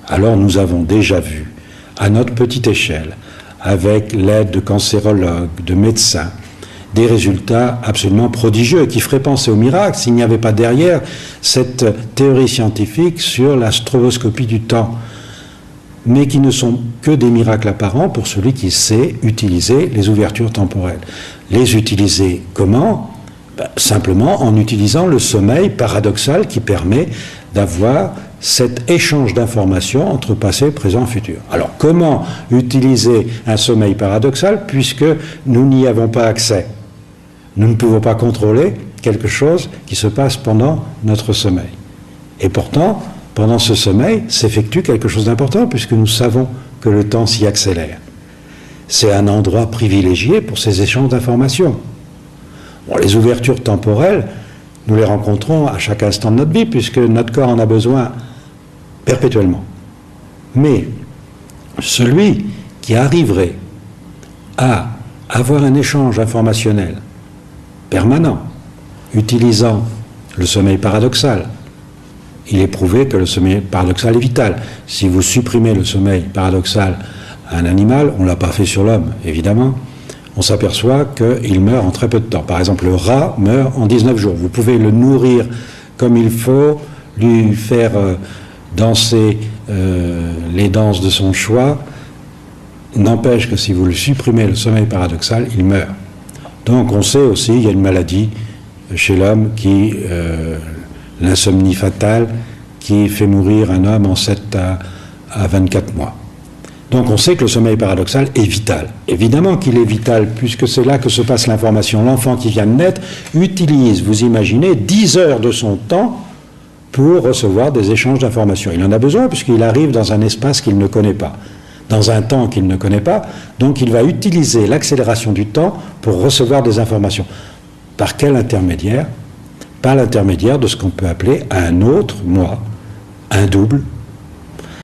Alors nous avons déjà vu, à notre petite échelle, avec l'aide de cancérologues, de médecins, des résultats absolument prodigieux qui feraient penser au miracle s'il n'y avait pas derrière cette théorie scientifique sur la stroboscopie du temps, mais qui ne sont que des miracles apparents pour celui qui sait utiliser les ouvertures temporelles. Les utiliser comment ? Simplement en utilisant le sommeil paradoxal qui permet d'avoir cet échange d'informations entre passé, présent et futur. Alors, comment utiliser un sommeil paradoxal puisque nous n'y avons pas accès ? Nous ne pouvons pas contrôler quelque chose qui se passe pendant notre sommeil. Et pourtant, pendant ce sommeil, s'effectue quelque chose d'important puisque nous savons que le temps s'y accélère. C'est un endroit privilégié pour ces échanges d'informations. Bon, les ouvertures temporelles, nous les rencontrons à chaque instant de notre vie puisque notre corps en a besoin perpétuellement. Mais celui qui arriverait à avoir un échange informationnel permanent, utilisant le sommeil paradoxal, il est prouvé que le sommeil paradoxal est vital. Si vous supprimez le sommeil paradoxal à un animal, on ne l'a pas fait sur l'homme, évidemment, on s'aperçoit qu'il meurt en très peu de temps. Par exemple, le rat meurt en 19 jours. Vous pouvez le nourrir comme il faut, lui faire danser les danses de son choix. N'empêche que si vous le supprimez, le sommeil paradoxal, il meurt. Donc on sait aussi qu'il y a une maladie chez l'homme l'insomnie fatale, qui fait mourir un homme en 7 à 24 mois. Donc on sait que le sommeil paradoxal est vital. Évidemment qu'il est vital, puisque c'est là que se passe l'information. L'enfant qui vient de naître utilise, vous imaginez, 10 heures de son temps pour recevoir des échanges d'informations. Il en a besoin, puisqu'il arrive dans un espace qu'il ne connaît pas, dans un temps qu'il ne connaît pas, donc il va utiliser l'accélération du temps pour recevoir des informations. Par quel intermédiaire ? Par l'intermédiaire de ce qu'on peut appeler un autre moi, un double,